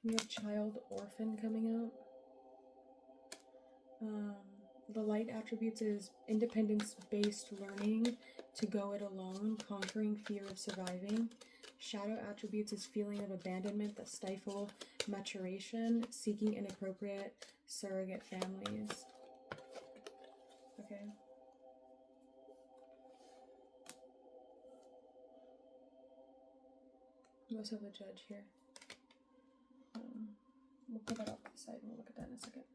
We have child orphan coming out. The light attributes is independence-based learning to go it alone, conquering fear of surviving. Shadow attributes is feeling of abandonment that stifle maturation, seeking inappropriate surrogate families. Okay. We also have a judge here. We'll put that off to the side and we'll look at that in a second.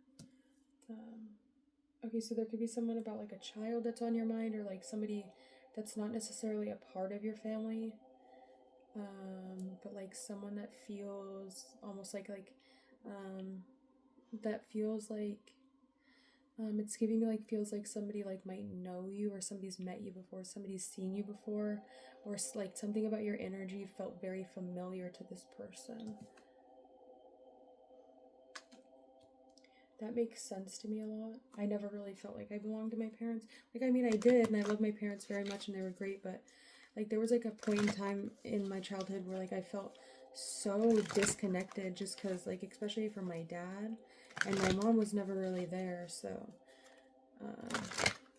Okay, so there could be someone about like a child that's on your mind, or like somebody that's not necessarily a part of your family, but like someone that feels almost like that feels like it's giving me like feels like somebody like might know you, or somebody's met you before, somebody's seen you before, or like something about your energy felt very familiar to this person. That makes sense to me a lot. I never really felt like I belonged to my parents. Like, I mean, I did, and I love my parents very much, and they were great, but like there was like a point in time in my childhood where like I felt so disconnected, just because like, especially from my dad, and my mom was never really there, so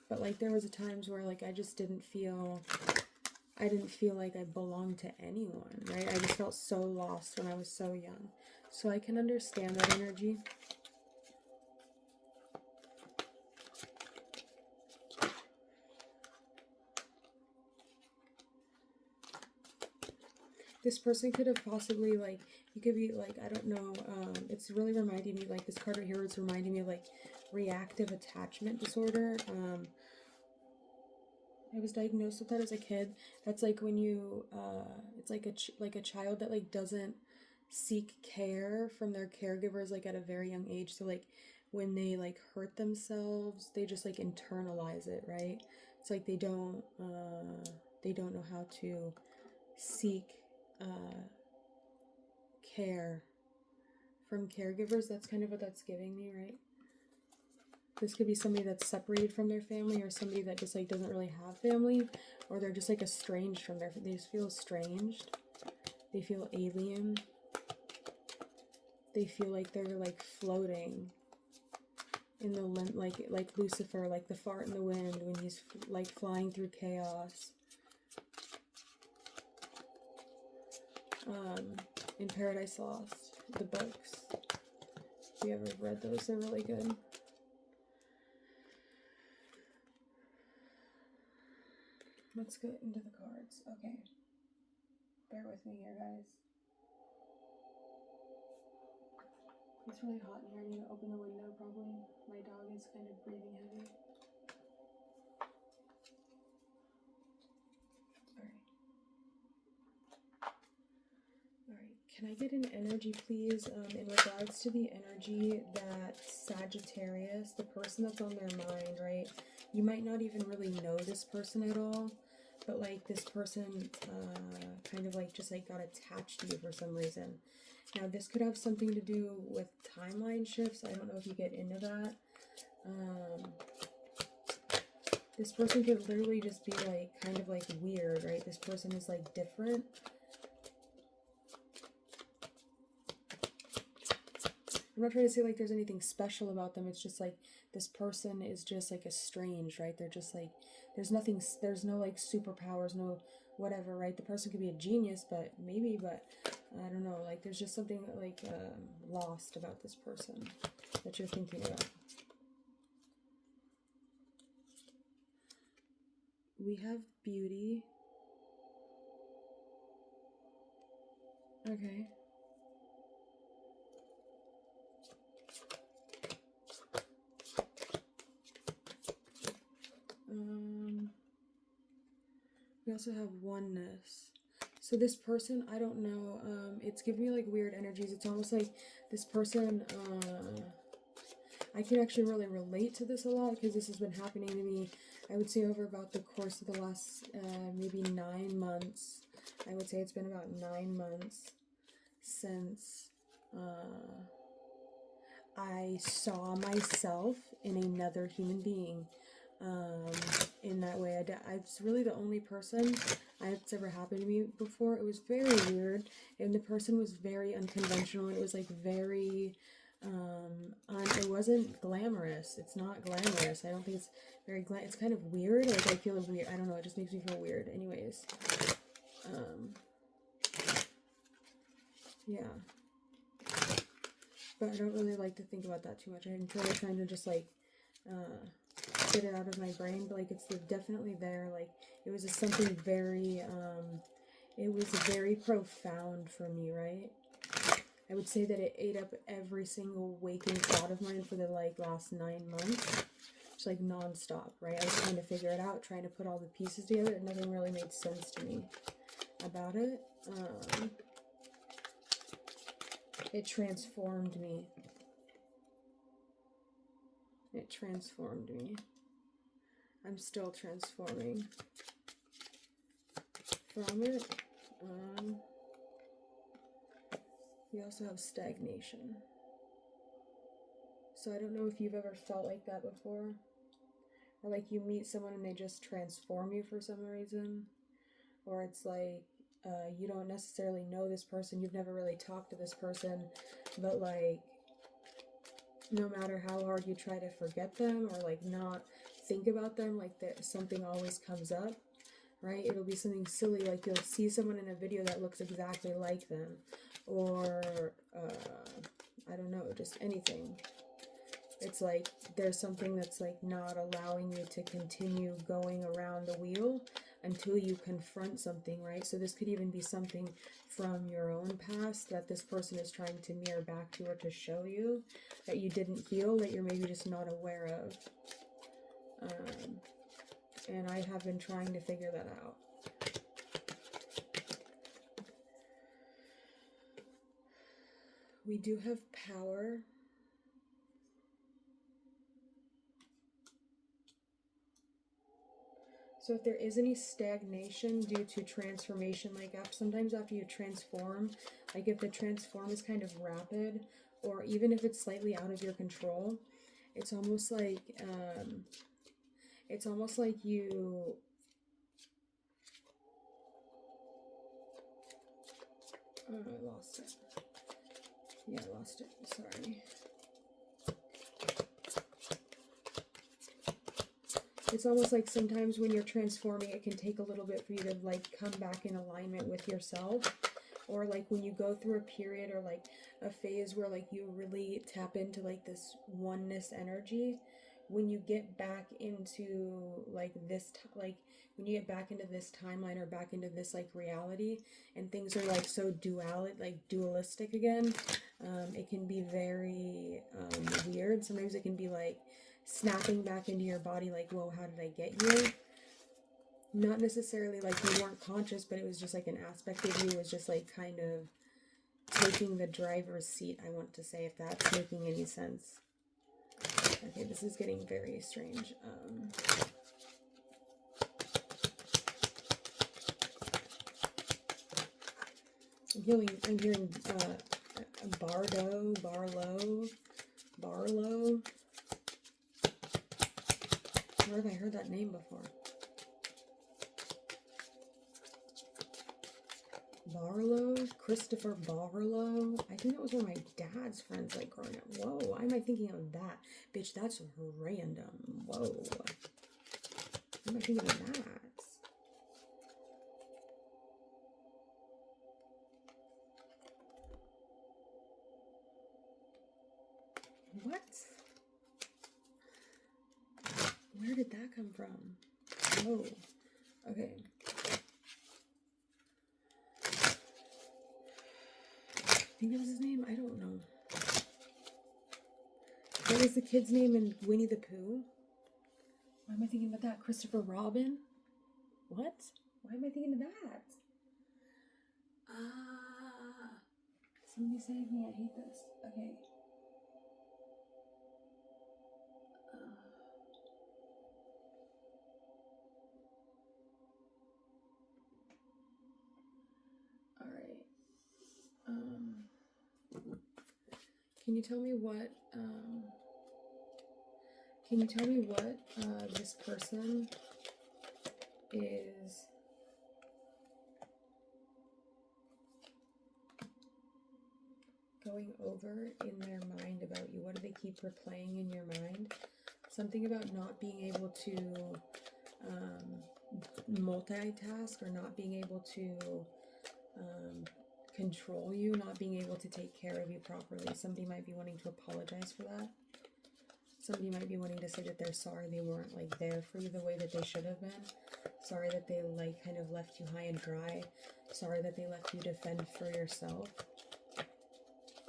but like there was times where like I didn't feel like I belonged to anyone, right? I just felt so lost when I was so young. So I can understand that energy. This person could have possibly, like, you could be, like, I don't know, it's really reminding me, like, this card right here is reminding me of, like, reactive attachment disorder. I was diagnosed with that as a kid. That's, like, when you, it's like a child that, like, doesn't seek care from their caregivers, like, at a very young age. So, like, when they, like, hurt themselves, they just, like, internalize it, right? It's like they don't know how to seek care from caregivers. That's kind of what that's giving me, right? This could be somebody that's separated from their family, or somebody that just like doesn't really have family, or they're just like estranged from their, they just feel estranged, they feel alien, they feel like they're like floating in the like Lucifer, like the fart in the wind when he's like flying through chaos. In Paradise Lost, the books. If you ever read those, they're really good. Let's get into the cards. Okay. Bear with me here, guys. It's really hot in here. I need to open the window, probably. My dog is kind of breathing heavy. Alright, can I get an energy, please, in regards to the energy that Sagittarius, the person that's on their mind, right? You might not even really know this person at all, but like this person kind of like just like got attached to you for some reason. Now this could have something to do with timeline shifts. I don't know if you get into that. This person could literally just be like kind of like weird, right? This person is like different. I'm not trying to say like there's anything special about them. It's just like this person is just like estranged, right? They're just like, there's nothing, there's no like superpowers, no whatever, right? The person could be a genius, but maybe, but I don't know. Like there's just something like lost about this person that you're thinking about. We have beauty. Okay. We also have oneness. So this person, I don't know, it's giving me like weird energies. It's almost like this person, I can actually really relate to this a lot because this has been happening to me, I would say, over about the course of the last maybe 9 months. I would say it's been about 9 months since I saw myself in another human being. in that way. I was really the only person it's ever happened to me before. It was very weird, and the person was very unconventional, and it was like very, it wasn't glamorous. It's not glamorous. I don't think it's very it's kind of weird. Like, I feel weird. I don't know. It just makes me feel weird. Anyways, yeah. But I don't really like to think about that too much. I'm really trying to just like get it out of my brain, but like it's definitely there. Like, it was just something very it was very profound for me, right? I would say that it ate up every single waking thought of mine for the like last 9 months. Just like non-stop, right? I was trying to figure it out, trying to put all the pieces together, and nothing really made sense to me about it. It transformed me. It transformed me. I'm still transforming from it. We also have stagnation. So I don't know if you've ever felt like that before. Or like you meet someone and they just transform you for some reason. Or it's like you don't necessarily know this person. You've never really talked to this person. But like, no matter how hard you try to forget them or like not think about them, like that something always comes up, right? It'll be something silly, like you'll see someone in a video that looks exactly like them, or I don't know, just anything. It's like there's something that's like not allowing you to continue going around the wheel until you confront something, right? So this could even be something from your own past that this person is trying to mirror back to or to show you that you didn't heal, that you're maybe just not aware of. And I have been trying to figure that out. We do have power. So if there is any stagnation due to transformation, like sometimes after you transform, like if the transform is kind of rapid, or even if it's slightly out of your control, it's almost like you I lost it. Yeah, I lost it. Sorry. It's almost like sometimes when you're transforming, it can take a little bit for you to like come back in alignment with yourself. Or like when you go through a period or like a phase where like you really tap into like this oneness energy, when you get back into like this, like when you get back into this timeline or back into this like reality, and things are like so dualistic again, it can be very weird. Sometimes it can be like snapping back into your body, like, whoa, how did I get here? Not necessarily like you weren't conscious, but it was just like an aspect of you was just like kind of taking the driver's seat, I want to say, if that's making any sense. Okay, this is getting very strange. I'm hearing Barlow. Where have I heard that name before? Barlow? Christopher Barlow? I think that was one of my dad's friends, like, growing up. Whoa, why am I thinking of that? Bitch, that's random. Whoa. Why am I thinking of that? What? Where did that come from? Whoa. Okay. I think that was his name? I don't know. What was the kid's name in Winnie the Pooh? Why am I thinking about that? Christopher Robin? What? Why am I thinking of that? Somebody save me. I hate this. Okay. Alright. Can you tell me what, Can you tell me what this person is going over in their mind about you? What do they keep replaying in your mind? Something about not being able to multitask, or not being able to control you, not being able to take care of you properly. Somebody might be wanting to apologize for that. Somebody might be wanting to say that they're sorry they weren't like there for you the way that they should have been. Sorry that they like kind of left you high and dry. Sorry that they left you to fend for yourself.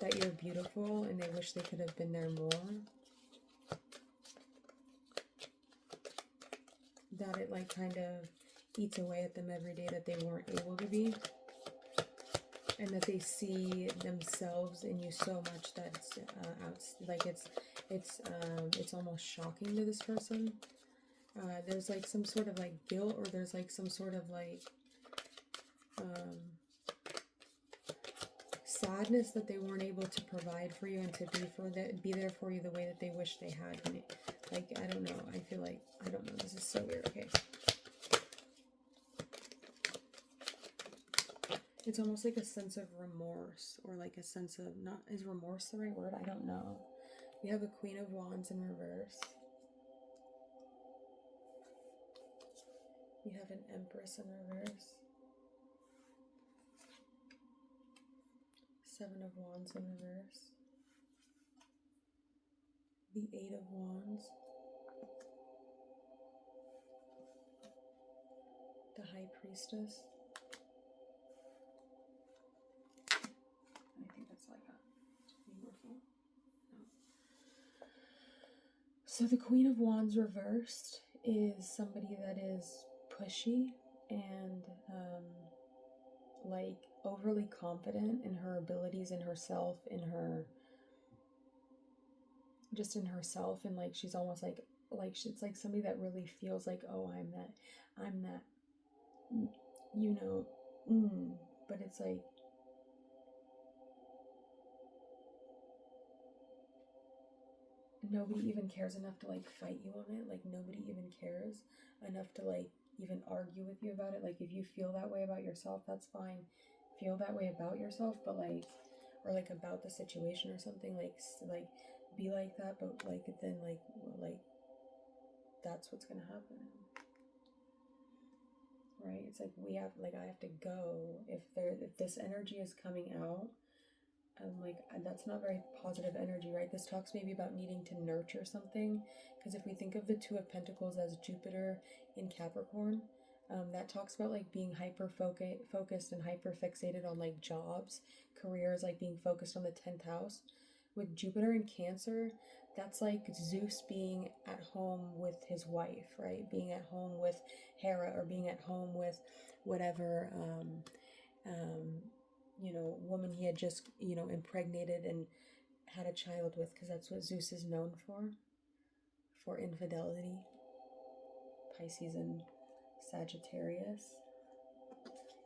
That you're beautiful and they wish they could have been there more. That it like kind of eats away at them every day that they weren't able to be. And that they see themselves in you so much that it's almost shocking to this person. There's like some sort of like guilt, or there's like some sort of like sadness that they weren't able to provide for you and to be there for you the way that they wish they had. Like, I don't know. I feel like, I don't know. This is so weird. Okay. It's almost like a sense of remorse, or like a sense of, not, is remorse the right word? I don't know. We have a Queen of Wands in reverse. We have an Empress in reverse. Seven of Wands in reverse. The Eight of Wands. The High Priestess. I think that's like a universal. No. So the Queen of Wands reversed is somebody that is pushy and like overly confident in her abilities, in herself, in her, just in herself, and like she's almost like it's like somebody that really feels like, oh, I'm that, you know, but it's like nobody even cares enough to like fight you on it. Like nobody even cares enough to like even argue with you about it. Like if you feel that way about yourself, that's fine. Feel that way about yourself, but like, or like about the situation or something, like be like that, but like then like that's what's gonna happen, right? It's like we have, like, I have to go if this energy is coming out. Like, that's not very positive energy, right? This talks maybe about needing to nurture something, because if we think of the Two of Pentacles as Jupiter in Capricorn, that talks about like being hyper focused and hyper fixated on like jobs, careers, like being focused on the 10th house. With Jupiter in Cancer, that's like Zeus being at home with his wife, right? Being at home with Hera, or being at home with whatever you know, woman he had just, you know, impregnated and had a child with, because that's what Zeus is known for infidelity. Pisces and Sagittarius,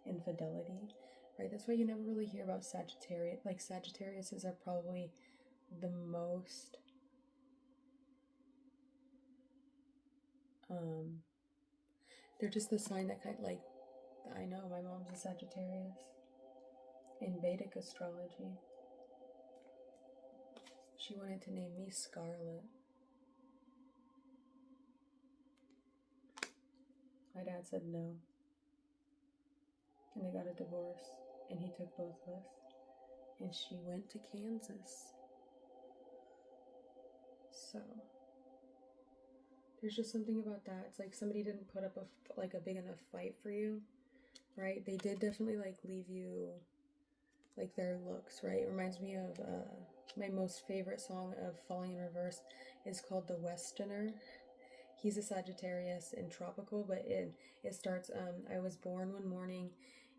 infidelity, right? That's why you never really hear about Sagittarius. Like, Sagittariuses are probably the most they're just the sign that kind of, like, I know my mom's a Sagittarius in Vedic astrology. She wanted to name me Scarlet. My dad said no. And they got a divorce. And he took both of us. And she went to Kansas. So there's just something about that. It's like somebody didn't put up a big enough fight for you, right? They did definitely like leave you, like, their looks, right? It reminds me of my most favorite song of Falling in Reverse is called The Westerner. He's a Sagittarius in tropical, but it starts, I was born one morning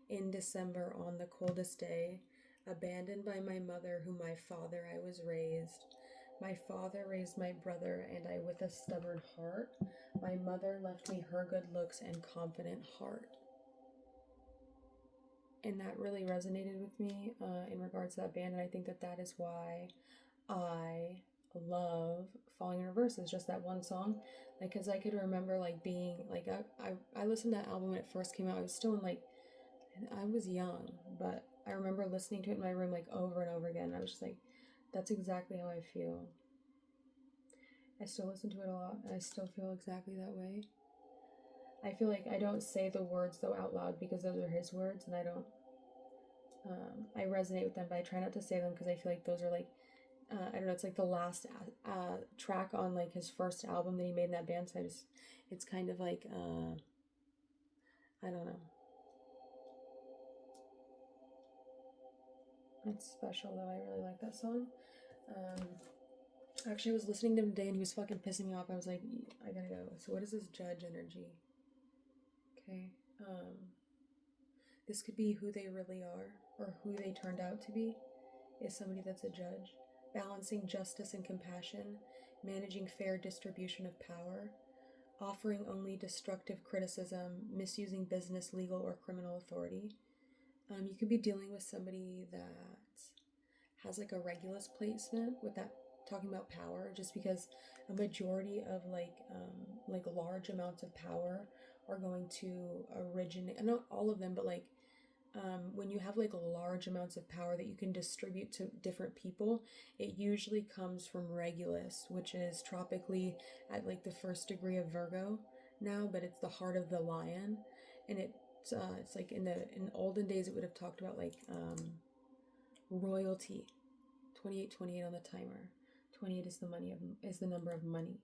in December on the coldest day, abandoned by my mother, whom my father I was raised. My father raised my brother, and I with a stubborn heart. My mother left me her good looks and confident heart. And that really resonated with me in regards to that band, and I think that is why I love Falling in Reverse. Is just that one song. Like, because I could remember, like, being, like, I listened to that album when it first came out. I was still in, like, I was young, but I remember listening to it in my room, like, over and over again. I was just like, that's exactly how I feel. I still listen to it a lot, and I still feel exactly that way. I feel like I don't say the words, though, out loud because those are his words, and I don't, I resonate with them, but I try not to say them because I feel like those are, like, I don't know, it's like the last track on, like, his first album that he made in that band, so it's kind of like, I don't know. It's special, though. I really like that song. Actually, I was listening to him today and he was fucking pissing me off. I was like, I gotta go. So what is this judge energy? Okay. This could be who they really are or who they turned out to be, is somebody that's a judge. Balancing justice and compassion, managing fair distribution of power, offering only destructive criticism, misusing business, legal, or criminal authority. You could be dealing with somebody that has like a Regulus placement with that, talking about power, just because a majority of like large amounts of power are going to originate, and not all of them, but like when you have like large amounts of power that you can distribute to different people, it usually comes from Regulus, which is tropically at like the first degree of Virgo now, but it's the heart of the lion, and it's like in olden days it would have talked about like royalty. 2828 on the timer. 28 is the number of money,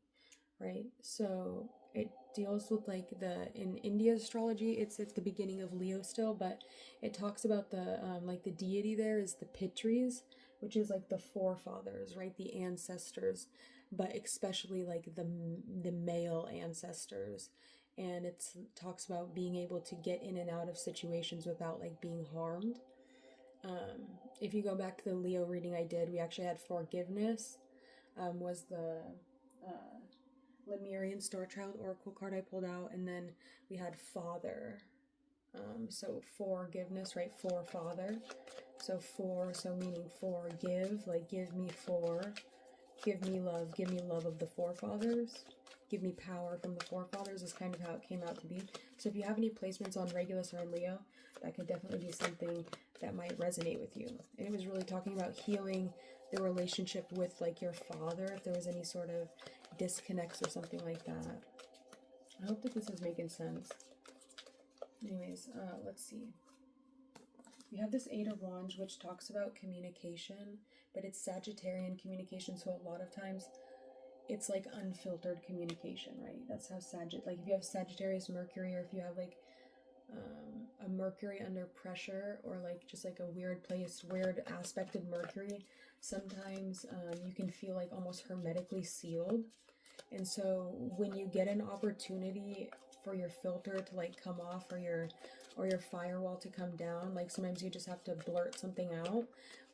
right? So it deals with like in India astrology, it's at the beginning of Leo still, but it talks about the like the deity there is the Pitris, which is like the forefathers, right? The ancestors, but especially like the male ancestors. And it talks about being able to get in and out of situations without like being harmed. If you go back to the Leo reading I did, we actually had forgiveness, was the Lemurian Star Child Oracle card I pulled out, and then we had Father. So forgiveness, right? For Father. So meaning forgive, like give me give me love of the forefathers, give me power from the forefathers is kind of how it came out to be. So if you have any placements on Regulus or in Leo, that could definitely be something that might resonate with you. And it was really talking about healing the relationship with like your father, if there was any sort of disconnects or something like that. I hope that this is making sense. Anyways, let's see. We have this Eight of Wands, which talks about communication, but it's Sagittarian communication, so a lot of times it's like unfiltered communication, right? That's how like if you have Sagittarius Mercury, or if you have like a Mercury under pressure, or like just like a weird aspect of Mercury, sometimes you can feel like almost hermetically sealed. And so when you get an opportunity for your filter to like come off, or your firewall to come down, like sometimes you just have to blurt something out,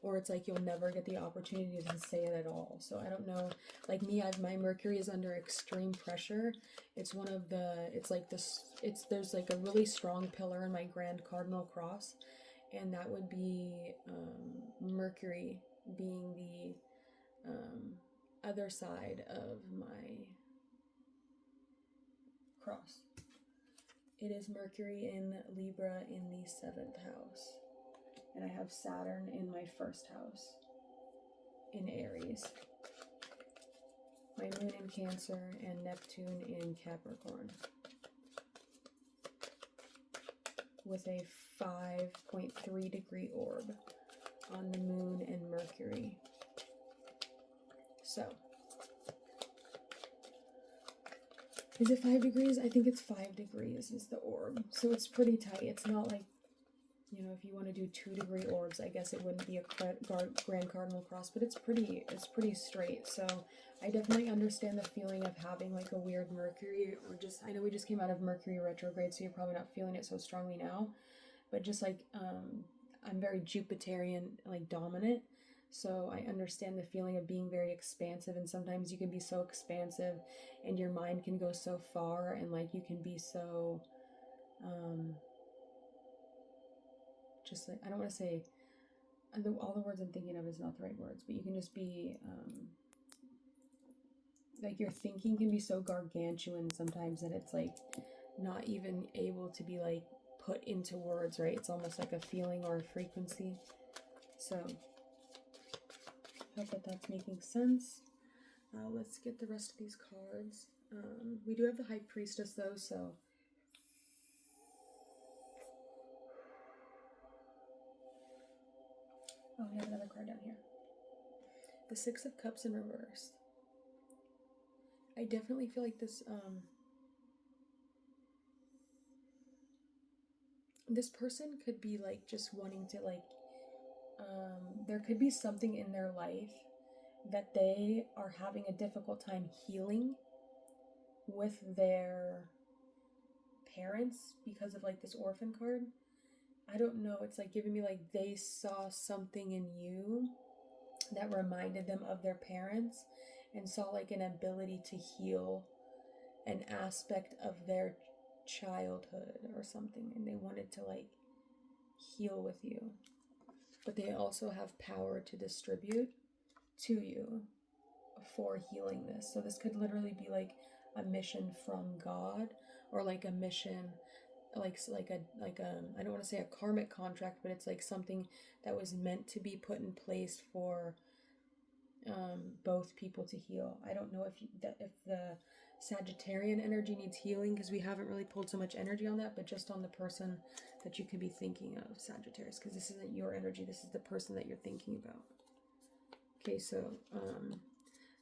or it's like you'll never get the opportunity to say it at all. So I don't know, like me, my Mercury is under extreme pressure. It's one of it's like this, there's like a really strong pillar in my Grand Cardinal Cross, and that would be Mercury being the other side of my cross. It is Mercury in Libra in the 7th house. And I have Saturn in my 1st house in Aries. My moon in Cancer and Neptune in Capricorn. With a 5.3 degree orb on the moon and Mercury. So, is it 5 degrees? I think it's 5 degrees is the orb. So it's pretty tight. It's not like, you know, if you want to do 2 degree orbs, I guess it wouldn't be a Grand Cardinal Cross, but it's pretty straight. So I definitely understand the feeling of having like a weird Mercury, or just, I know we just came out of Mercury retrograde, so you're probably not feeling it so strongly now, but just like, I'm very Jupiterian, like dominant. So I understand the feeling of being very expansive, and sometimes you can be so expansive and your mind can go so far, and like you can be so, just like, I don't want to say, all the words I'm thinking of is not the right words, but you can just be like your thinking can be so gargantuan sometimes that it's like not even able to be like put into words, right? It's almost like a feeling or a frequency. So hope that that's making sense. Let's get the rest of these cards. We do have the High Priestess though, so oh, we have another card down here. The Six of Cups in reverse. I definitely feel like this this person could be like just wanting to like there could be something in their life that they are having a difficult time healing with their parents because of like this orphan card. I don't know, it's like giving me like they saw something in you that reminded them of their parents and saw like an ability to heal an aspect of their childhood or something, and they wanted to like heal with you, but they also have power to distribute to you for healing this. So this could literally be like a mission from God, or like a mission like I don't want to say a karmic contract, but it's like something that was meant to be put in place for both people to heal. I don't know if the Sagittarian energy needs healing, because we haven't really pulled so much energy on that, but just on the person that you could be thinking of, Sagittarius, because this isn't your energy, this is the person that you're thinking about. Okay, so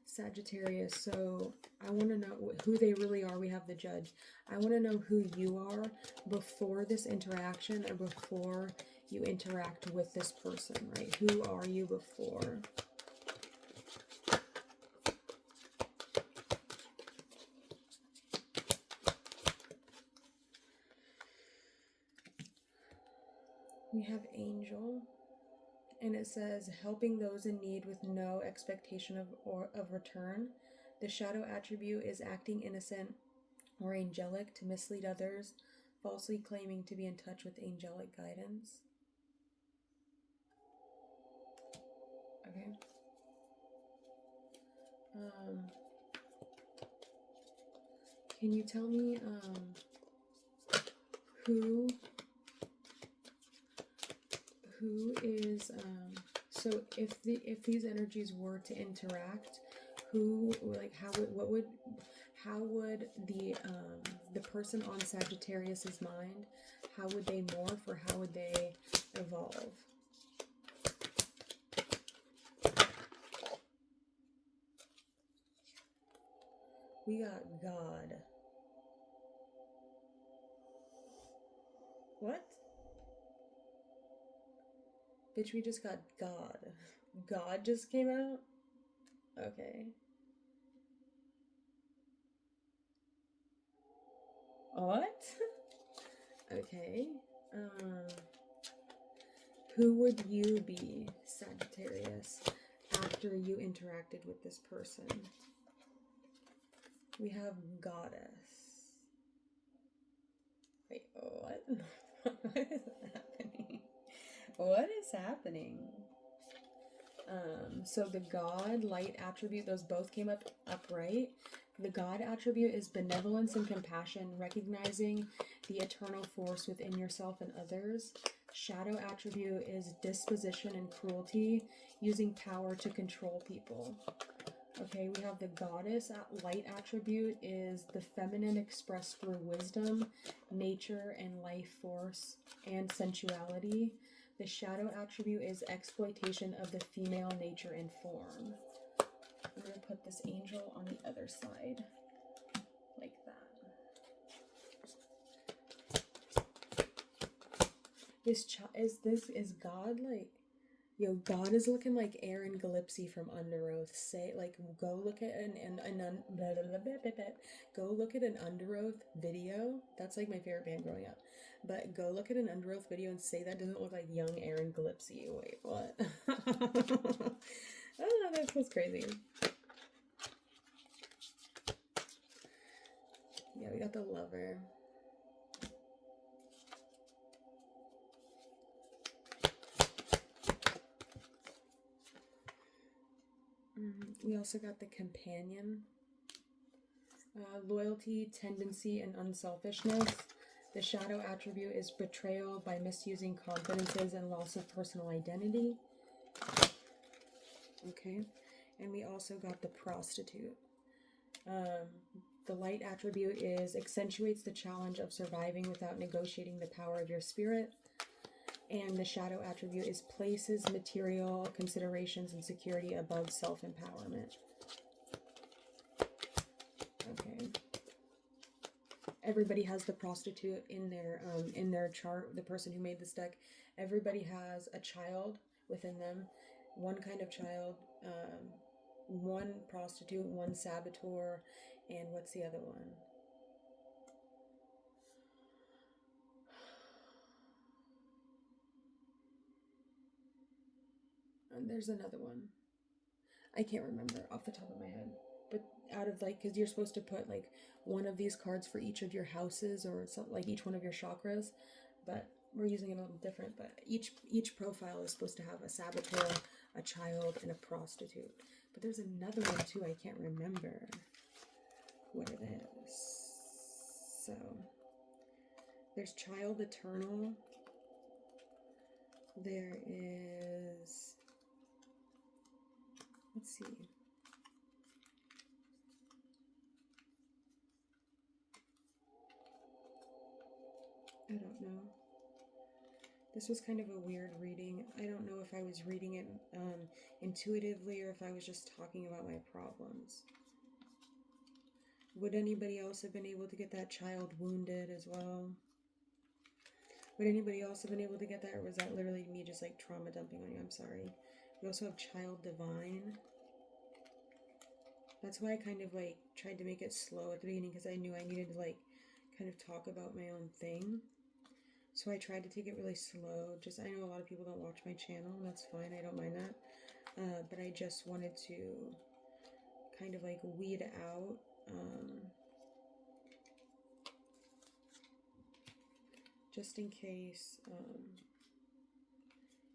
Sagittarius, so I want to know who they really are. We have the Judge. I want to know who you are before this interaction, or before you interact with this person, right? Who are you before? We have Angel, and it says helping those in need with no expectation of return. The shadow attribute is acting innocent or angelic to mislead others, falsely claiming to be in touch with angelic guidance. Okay. Can you tell me who is so if these energies were to interact, who, like, how would the person on Sagittarius's mind, how would they morph, or how would they evolve? We got God. What? Bitch, we just got God. God just came out? Okay. What? Okay. Who would you be, Sagittarius, after you interacted with this person? We have Goddess. Wait, what? What is happening? What is happening? So the God light attribute, those both came up upright. The God attribute is benevolence and compassion, recognizing the eternal force within yourself and others. Shadow attribute is disposition and cruelty, using power to control people. Okay, we have the Goddess light attribute is the feminine expressed through wisdom, nature, and life force, and sensuality. The shadow attribute is exploitation of the female nature and form. I'm going to put this angel on the other side, like that. Is God like, yo, God is looking like Aaron Gillespie from Under Oath. Say, like, go look at go look at an Under Oath video. That's like my favorite band growing up. But go look at an Under Oath video and say that doesn't look like young Aaron Gillespie. Wait, what? Oh, that was crazy. Yeah, we got the Lover. We also got the Companion. Loyalty, tendency, and unselfishness. The shadow attribute is betrayal by misusing confidences and loss of personal identity. Okay, and we also got the prostitute. The light attribute is accentuates the challenge of surviving without negotiating the power of your spirit. And the shadow attribute is places material considerations and security above self-empowerment. Okay. Everybody has the prostitute in their chart. The person who made this deck, everybody has a child within them, one kind of child, one prostitute, one saboteur, and what's the other one? And there's another one. I can't remember off the top of my head. But out of like, because you're supposed to put like one of these cards for each of your houses or something, like each one of your chakras. But we're using it a little different. But each profile is supposed to have a saboteur, a child, and a prostitute. But there's another one too. I can't remember what it is. So there's child eternal. There is, let's see. I don't know. This was kind of a weird reading. I don't know if I was reading it intuitively or if I was just talking about my problems. Would anybody else have been able to get that child wounded as well? Would anybody else have been able to get that, or was that literally me just like trauma dumping on you? I'm sorry. We also have child divine. That's why I kind of like tried to make it slow at the beginning, because I knew I needed to like kind of talk about my own thing. So I tried to take it really slow. Just, I know a lot of people don't watch my channel, and that's fine. I don't mind that. But I just wanted to kind of like weed out just in case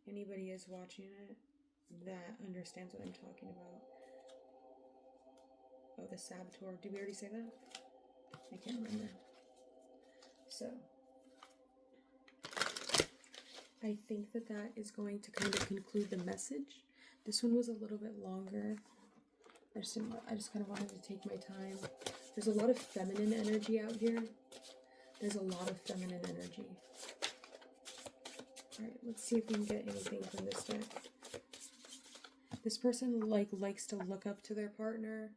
anybody is watching it that understands what I'm talking about. Oh, the saboteur. Did we already say that? I can't remember. So I think that that is going to kind of conclude the message. This one was a little bit longer. I just kind of wanted to take my time. There's a lot of feminine energy out here. There's a lot of feminine energy. All right, let's see if we can get anything from this deck. This person likes to look up to their partner,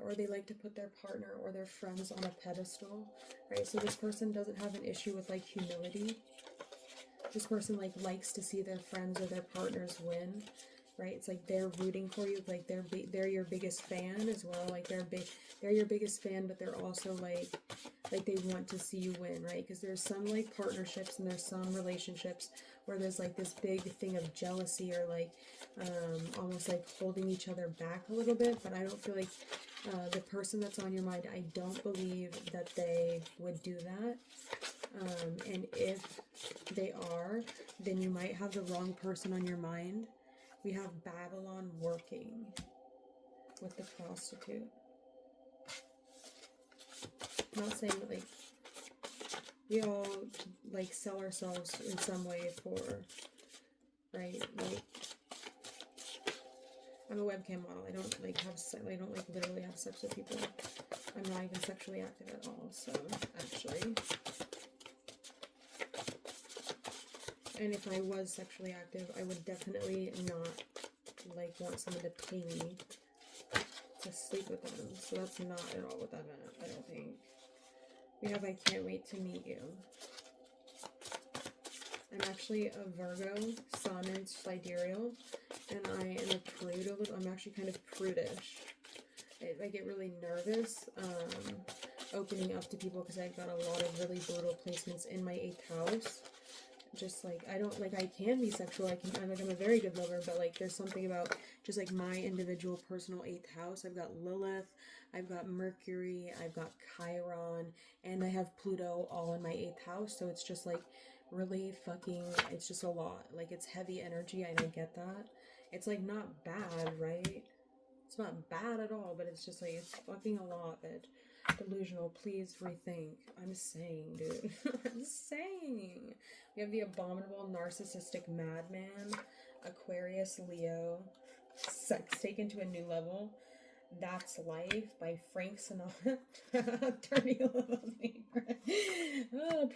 or they like to put their partner or their friends on a pedestal, right? So this person doesn't have an issue with like humility. This person likes to see their friends or their partners win, right? It's like they're rooting for you, like they're your biggest fan as well. Like they're your biggest fan, but they're also like they want to see you win, right? Because there's some like partnerships and there's some relationships where there's like this big thing of jealousy or like almost like holding each other back a little bit. But I don't feel like the person that's on your mind, I don't believe that they would do that. And if they are, then you might have the wrong person on your mind. We have Babylon working with the prostitute. I'm not saying that like we all like sell ourselves in some way for, right? Like I'm a webcam model. I don't literally have sex with people. I'm not even sexually active at all. So actually, and if I was sexually active, I would definitely not like want someone to pay me to sleep with them. So that's not at all what that meant, I don't think. We have I can't wait to meet you. I'm actually a Virgo, Sun and Sidereal, and I am a prude a little. I'm actually kind of prudish. I get really nervous opening up to people because I've got a lot of really brutal placements in my 8th house. Just like I can be sexual. I'm a very good lover, but like there's something about just like my individual personal 8th house. I've got Lilith, I've got Mercury, I've got Chiron, and I have Pluto all in my 8th house. So it's just like really fucking, it's just a lot. Like it's heavy energy, and I get that. It's like not bad, right? It's not bad at all, but it's just like it's fucking a lot, bitch. delusional. Please rethink. I'm saying, dude. I'm saying. We have the abominable narcissistic madman, Aquarius Leo, sex taken to a new level. That's Life by Frank Sinatra. Dirty little neighbor.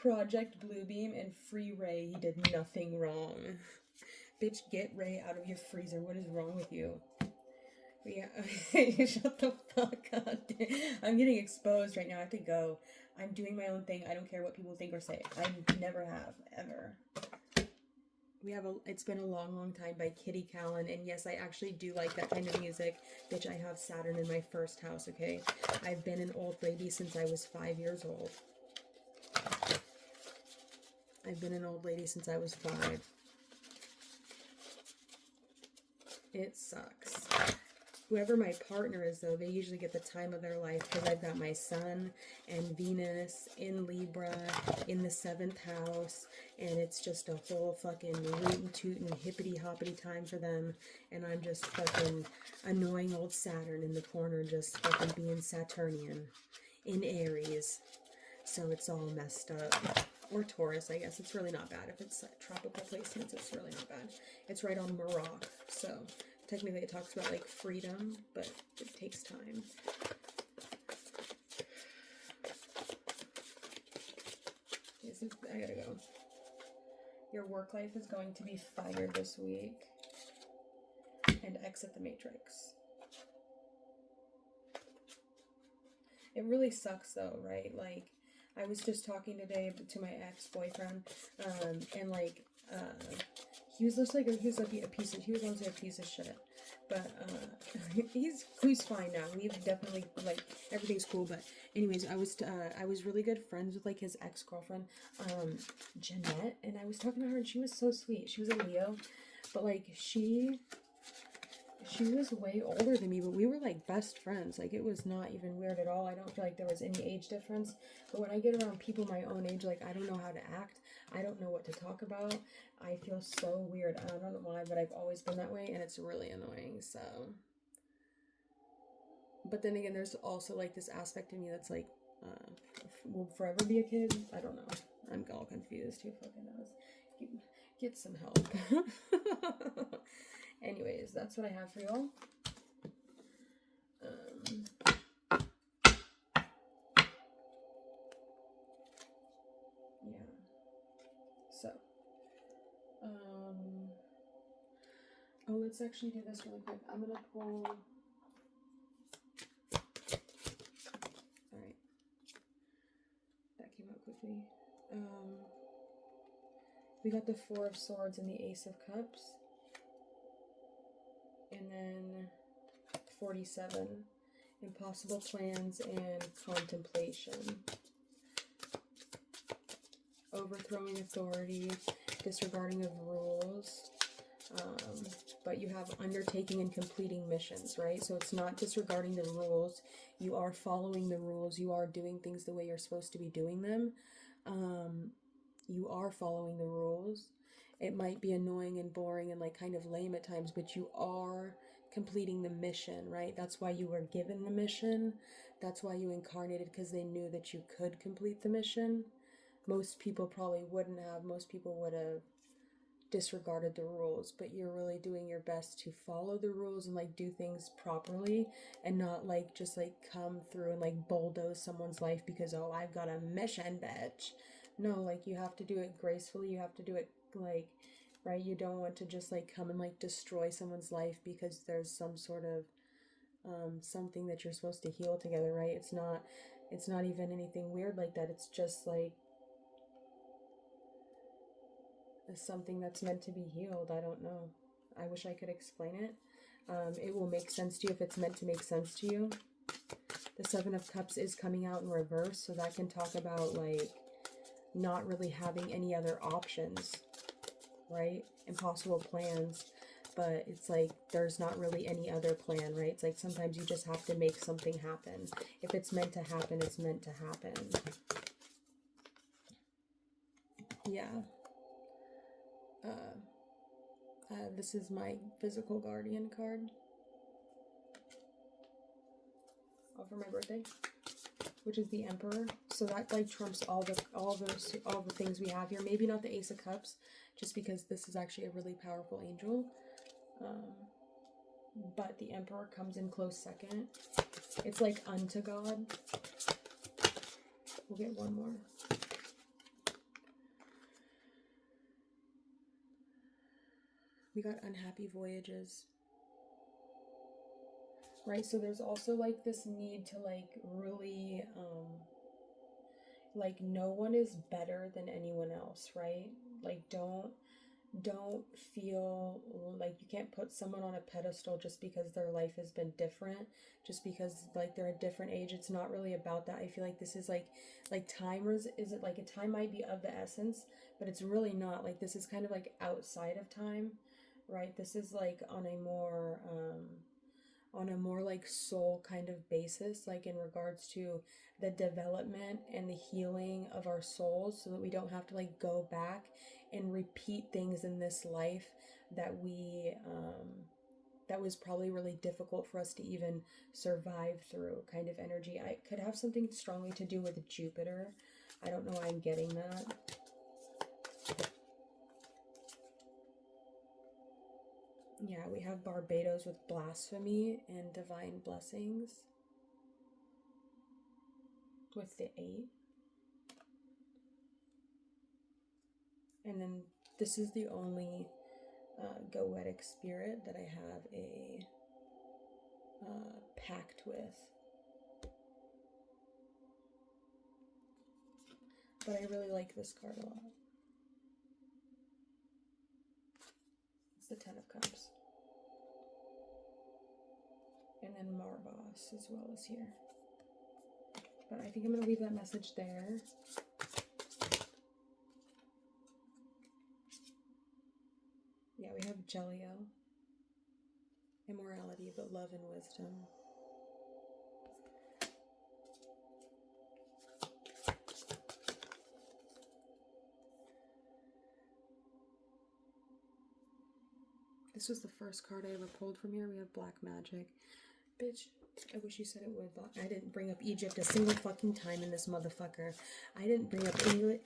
Project Bluebeam and Free Ray. He did nothing wrong. Bitch, get Ray out of your freezer. What is wrong with you? Yeah, shut the fuck up. I'm getting exposed right now. I have to go. I'm doing my own thing. I don't care what people think or say. I never have, ever. We have It's Been a Long, Long Time by Kitty Callan. And yes, I actually do like that kind of music. Bitch, I have Saturn in my first house, okay? I've been an old lady since I was 5 years old. I've been an old lady since I was 5. It sucks. Whoever my partner is, though, they usually get the time of their life because I've got my Sun and Venus in Libra in the 7th house, and it's just a whole fucking rootin' tootin' hippity hoppity time for them, and I'm just fucking annoying old Saturn in the corner, just fucking being Saturnian in Aries. So it's all messed up. Or Taurus, I guess. It's really not bad. If it's tropical placements, it's really not bad. It's right on Morocco, so technically it talks about like freedom, but it takes time. I gotta go. Your work life is going to be fired this week. And exit the matrix. It really sucks though, right? Like, I was just talking today to my ex-boyfriend, and like, he was just like, he was honestly a piece of shit, but, he's fine now. We've definitely, like, everything's cool, but anyways, I was really good friends with, like, his ex-girlfriend, Jeanette, and I was talking to her, and she was so sweet. She was a Leo, but, like, she was way older than me, but we were like best friends. Like, it was not even weird at all. I don't feel like there was any age difference. But when I get around people my own age, like, I don't know how to act. I don't know what to talk about. I feel so weird. I don't know why, but I've always been that way, and it's really annoying. So, but then again, there's also like this aspect of me that's like, will forever be a kid. I don't know. I'm all confused. Who fucking knows? Get some help. Anyways, that's what I have for y'all. Yeah. So, oh, let's actually do this really quick. I'm gonna pull. All right. That came out quickly. We got the Four of Swords and the Ace of Cups. And then 47, impossible plans and contemplation. Overthrowing authority, disregarding of rules, but you have undertaking and completing missions, right? So it's not disregarding the rules. You are following the rules. You are doing things the way you're supposed to be doing them. You are following the rules. It might be annoying and boring and like kind of lame at times, but you are completing the mission, right? That's why you were given the mission. That's why you incarnated, because they knew that you could complete the mission. Most people probably wouldn't have. Most people would have disregarded the rules, but you're really doing your best to follow the rules and like do things properly and not like just like come through and like bulldoze someone's life because, oh, I've got a mission, bitch. No, like, you have to do it gracefully. You have to do it like, right? You don't want to just like come and like destroy someone's life because there's some sort of something that you're supposed to heal together, right? It's not even anything weird like that. It's just like something that's meant to be healed. I don't know. I wish I could explain it. It will make sense to you if it's meant to make sense to you. The Seven of Cups is coming out in reverse, so that can talk about like not really having any other options, right? Impossible plans, but it's like there's not really any other plan, right? It's like sometimes you just have to make something happen. If it's meant to happen, it's meant to happen. Yeah. This is my physical guardian card. for my birthday, which is the Emperor. So that like trumps all the things we have here. Maybe not the Ace of Cups, just because this is actually a really powerful angel. But the Emperor comes in close second. It's like unto God. We'll get one more. We got unhappy voyages. Right, so there's also like this need to like really like no one is better than anyone else, right? Like don't feel like you can't put someone on a pedestal just because their life has been different, just because like they're a different age. It's not really about that. I feel like this is like time is it like a time might be of the essence, but it's really not. Like this is kind of like outside of time, right? This is like on a more like soul kind of basis, like in regards to the development and the healing of our souls, so that we don't have to like go back and repeat things in this life that we that was probably really difficult for us to even survive through, kind of energy. I could have something strongly to do with Jupiter. I don't know why I'm getting that. Yeah, we have Barbados with blasphemy and divine blessings with the 8. And then this is the only goetic spirit that I have a pact with. But I really like this card a lot. It's the 10 of Cups. And then Marbos as well as here. But I think I'm going to leave that message there. Yeah, we have Gelio. Immorality, but love and wisdom. This was the first card I ever pulled from here. We have Black Magic. Bitch, I wish you said it would. I didn't bring up Egypt a single fucking time in this motherfucker. I didn't bring up England.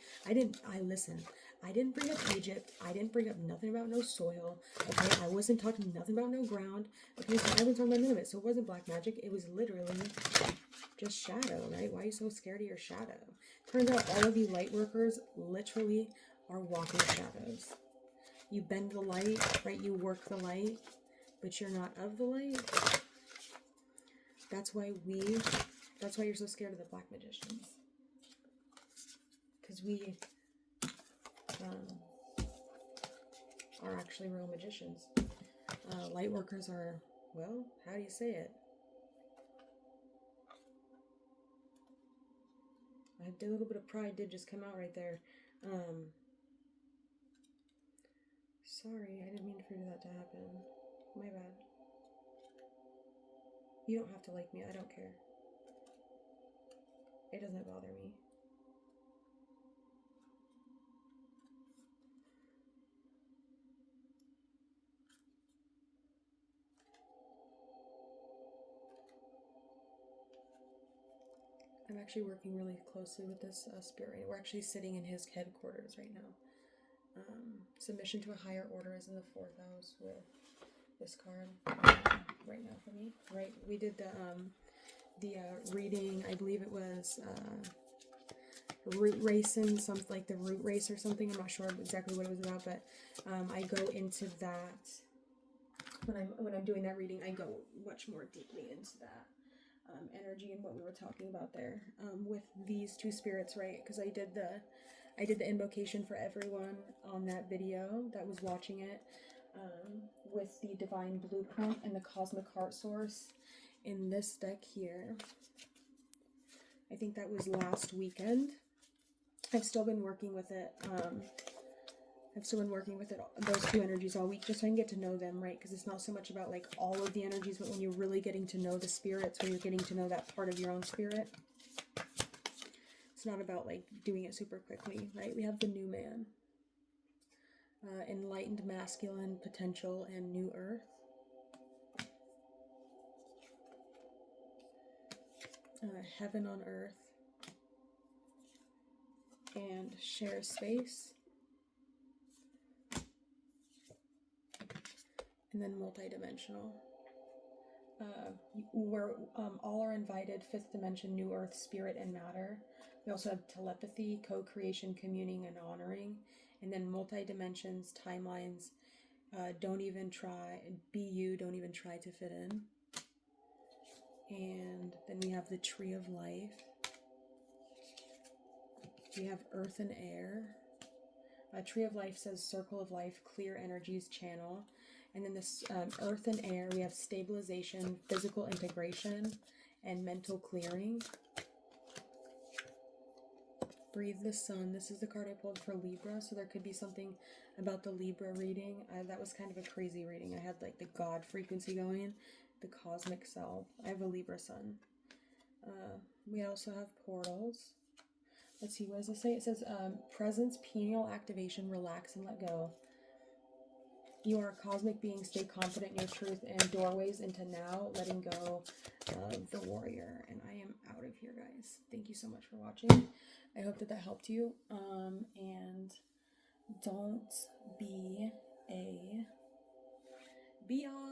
Listen. I didn't bring up Egypt. I didn't bring up nothing about no soil. Okay, I wasn't talking nothing about no ground. Okay, so I wasn't talking about none of it. So it wasn't black magic. It was literally just shadow, right? Why are you so scared of your shadow? Turns out all of you light workers literally are walking shadows. You bend the light, right? You work the light, but you're not of the light. That's why you're so scared of the black magicians. Because we are actually real magicians. Light workers are, well, how do you say it? A little bit of pride did just come out right there. Sorry, I didn't mean for that to happen. My bad. You don't have to like me, I don't care. It doesn't bother me. I'm actually working really closely with this spirit right now. We're actually sitting in his headquarters right now. Submission to a higher order is in the 4th house with this card right now for me. Right, we did the reading. I believe it was root racing, something like the root race or something. I'm not sure exactly what it was about, but I go into that when I'm doing that reading. I go much more deeply into that energy and what we were talking about there with these two spirits, right? Because I did the invocation for everyone on that video that was watching it with the divine blueprint and the cosmic heart source in this deck here. I think that was last weekend. I've still been working with it. Those two energies all week, just so I can get to know them, right? Because it's not so much about like all of the energies, but when you're really getting to know the spirits, when you're getting to know that part of your own spirit. It's not about like doing it super quickly, right? We have the new man. Enlightened masculine potential and new earth. heaven on earth, and share space, and then multidimensional. Where all are invited, fifth dimension, new earth, spirit, and matter. We also have telepathy, co-creation, communing, and honoring. And then multi-dimensions, timelines, don't even try, be you, don't even try to fit in. And then we have the tree of life. We have earth and air. Tree of life says circle of life, clear energies, channel. And then this earth and air, we have stabilization, physical integration, and mental clearing. Breathe the sun. This is the card I pulled for Libra, so there could be something about the Libra reading. That was kind of a crazy reading. I had like the God frequency going, the cosmic self. I have a Libra sun. We also have portals. Let's see, what does it say? It says presence, pineal activation, relax and let go. You are a cosmic being, stay confident in your truth, and doorways into now, letting go of the warrior. And I am out of here, guys. Thank you so much for watching. I hope that that helped you. And don't be a biatch.